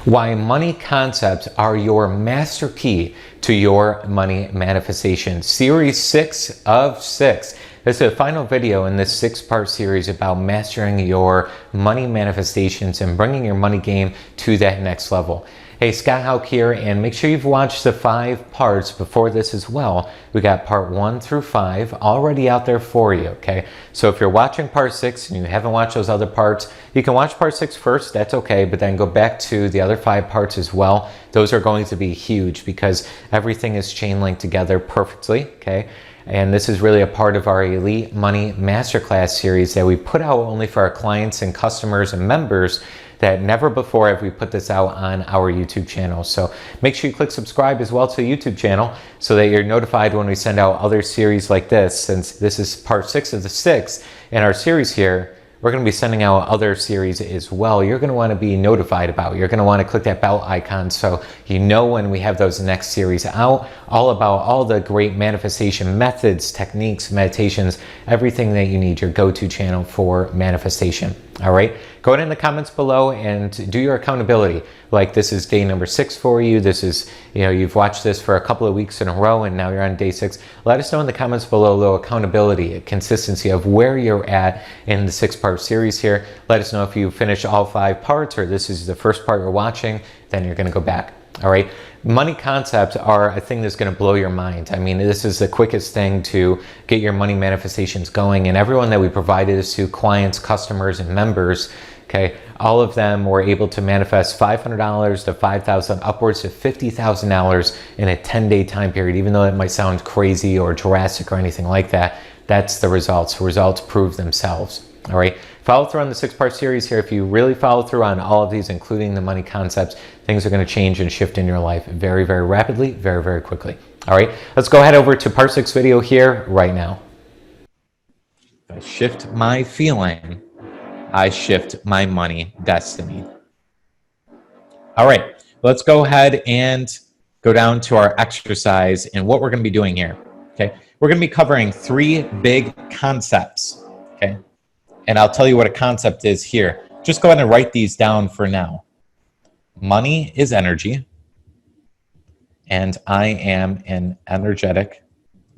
Why money concepts are your master key to your money manifestation. Series 6 of 6. This is the final video in this 6-part series about mastering your money manifestations and bringing your money game to that next level. Hey, Scott Haug here, and make sure you've watched the 5 parts before this as well. We got part 1 through 5 already out there for you, okay? So if you're watching part 6 and you haven't watched those other parts, you can watch part 6 first, that's okay, but then go back to the other 5 parts as well. Those are going to be huge because everything is chain linked together perfectly, okay? And this is really a part of our Elite Money Masterclass series that we put out only for our clients and customers and members, that never before have we put this out on our YouTube channel. So make sure you click subscribe as well to the YouTube channel so that you're notified when we send out other series like this. Since this is part 6 of the 6 in our series here, we're going to be sending out other series as well. You're going to want to be notified about. You're going to want to click that bell icon so you know when we have those next series out, all about all the great manifestation methods, techniques, meditations, everything that you need, your go-to channel for manifestation. All right, go ahead in the comments below and do your accountability. Like, this is day number 6 for you. This is, you've watched this for a couple of weeks in a row and now you're on day 6. Let us know in the comments below a little accountability, consistency of where you're at in the 6-part series here. Let us know if you finish all 5 parts or this is the first part you're watching, then you're going to go back. All right, money concepts are a thing that's going to blow your mind. I mean, this is the quickest thing to get your money manifestations going, and everyone that we provided this to, clients, customers, and members, okay, all of them were able to manifest $500 to $5,000, upwards to $50,000 in a 10-day time period. Even though it might sound crazy or drastic or anything like that, that's the results. Results prove themselves. All right, follow through on the 6-part series here. If you really follow through on all of these, including the money concepts, things are going to change and shift in your life very, very rapidly, very, very quickly. All right, let's go ahead over to part 6 video here right now. If I shift my feeling, I shift my money destiny. All right, let's go ahead and go down to our exercise and what we're going to be doing here. Okay, we're going to be covering 3 big concepts. Okay. And I'll tell you what a concept is here. Just go ahead and write these down for now. Money is energy, and I am an energetic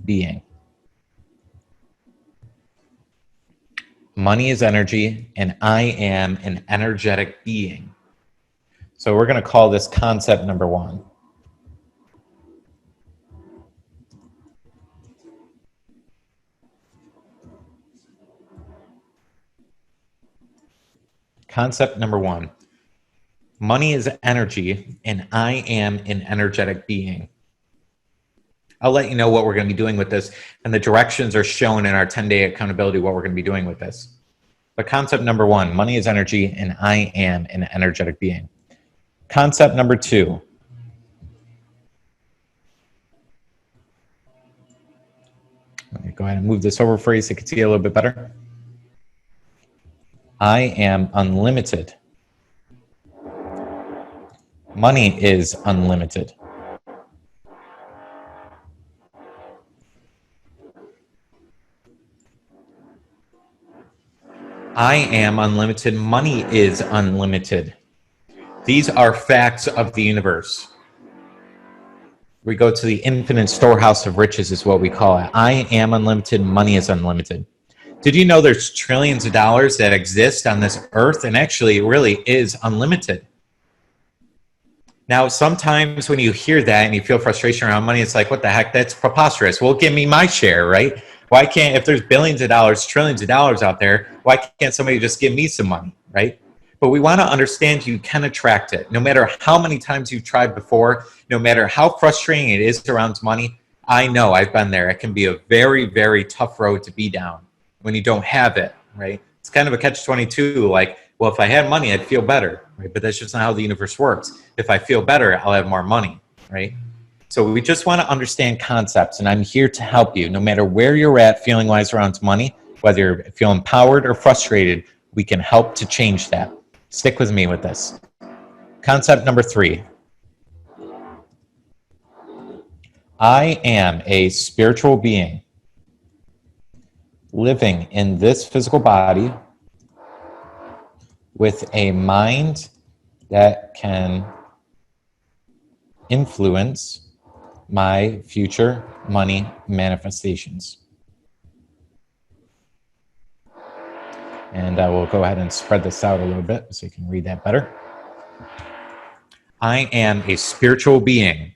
being. Money is energy, and I am an energetic being. So we're going to call this concept number 1. Concept number 1, money is energy and I am an energetic being. I'll let you know what we're going to be doing with this, and the directions are shown in our 10-day accountability, what we're going to be doing with this. But concept number 1, money is energy and I am an energetic being. Concept number 2, let me go ahead and move this over for you so you can see it a little bit better. I am unlimited. Money is unlimited. I am unlimited. Money is unlimited. These are facts of the universe. We go to the infinite storehouse of riches is what we call it. I am unlimited. Money is unlimited. Did you know there's trillions of dollars that exist on this earth, and actually it really is unlimited? Now, sometimes when you hear that and you feel frustration around money, it's like, what the heck, that's preposterous. Well, give me my share, right? Why can't, if there's billions of dollars, trillions of dollars out there, why can't somebody just give me some money, right? But we want to understand you can attract it. No matter how many times you've tried before, no matter how frustrating it is around money, I know, I've been there. It can be a very, very tough road to be down when you don't have it, right? It's kind of a catch-22, like, well, if I had money, I'd feel better, right? But that's just not how the universe works. If I feel better, I'll have more money, right? So we just want to understand concepts, and I'm here to help you. No matter where you're at feeling-wise around money, whether you're feeling empowered or frustrated, we can help to change that. Stick with me with this. Concept number 3. I am a spiritual being living in this physical body with a mind that can influence my future money manifestations. And I will go ahead and spread this out a little bit so you can read that better. I am a spiritual being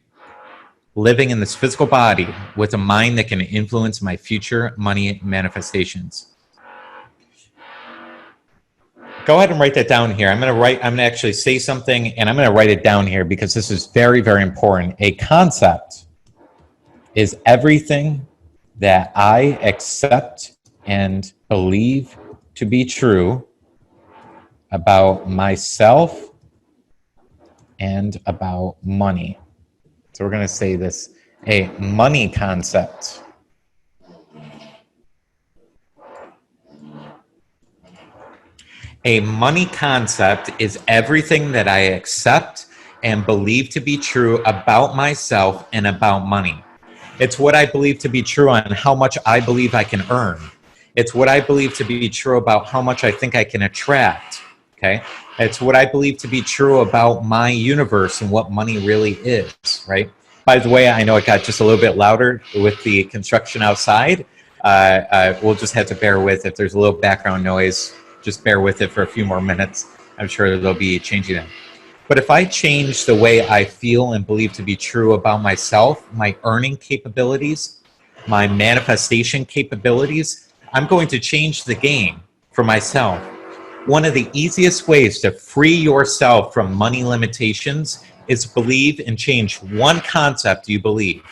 living in this physical body with a mind that can influence my future money manifestations. Go ahead and write that down here. I'm going to actually say something, and I'm going to write it down here because this is very, very important. A concept is everything that I accept and believe to be true about myself and about money. So we're going to say this, a money concept. A money concept is everything that I accept and believe to be true about myself and about money. It's what I believe to be true on how much I believe I can earn. It's what I believe to be true about how much I think I can attract. Okay? It's what I believe to be true about my universe and what money really is, right? By the way, I know it got just a little bit louder with the construction outside. We'll just have to bear with if there's a little background noise. Just bear with it for a few more minutes. I'm sure they'll be changing them. But if I change the way I feel and believe to be true about myself, my earning capabilities, my manifestation capabilities, I'm going to change the game for myself. One of the easiest ways to free yourself from money limitations is believe and change one concept you believe.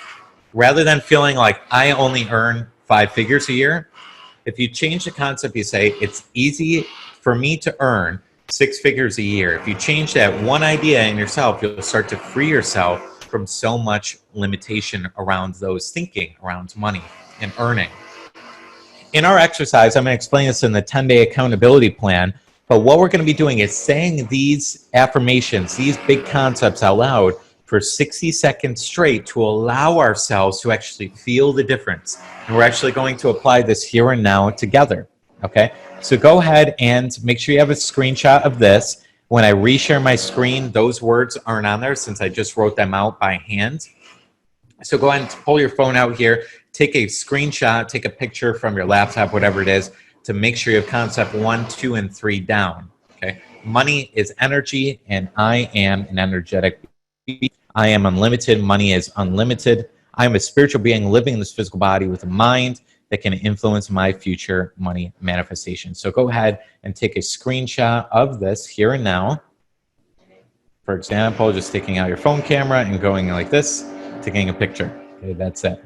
Rather than feeling like I only earn 5 figures a year, if you change the concept, you say, it's easy for me to earn 6 figures a year. If you change that one idea in yourself, you'll start to free yourself from so much limitation around those thinking, around money and earning. In our exercise, I'm going to explain this in the 10-day accountability plan, but what we're going to be doing is saying these affirmations, these big concepts out loud for 60 seconds straight to allow ourselves to actually feel the difference. And we're actually going to apply this here and now together, okay? So go ahead and make sure you have a screenshot of this. When I reshare my screen, those words aren't on there since I just wrote them out by hand. So go ahead and pull your phone out here, take a screenshot, take a picture from your laptop, whatever it is, to make sure you have concept 1, 2, and 3 down, okay? Money is energy, and I am an energetic being. I am unlimited. Money is unlimited. I am a spiritual being living in this physical body with a mind that can influence my future money manifestation. So go ahead and take a screenshot of this here and now. For example, just taking out your phone camera and going like this, taking a picture. Okay, that's it.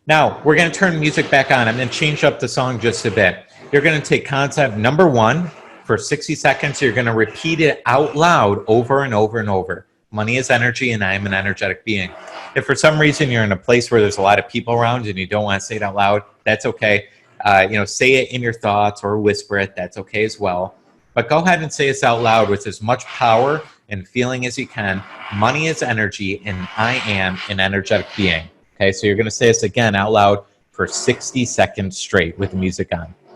Now, we're going to turn the music back on. I'm going to change up the song just a bit. You're going to take concept number 1 for 60 seconds. You're going to repeat it out loud over and over and over. Money is energy, and I am an energetic being. If for some reason you're in a place where there's a lot of people around and you don't want to say it out loud, that's okay. Say it in your thoughts or whisper it. That's okay as well. But go ahead and say this out loud with as much power and feeling as you can. Money is energy, and I am an energetic being. Okay, so you're going to say this again out loud for 60 seconds straight with the music on.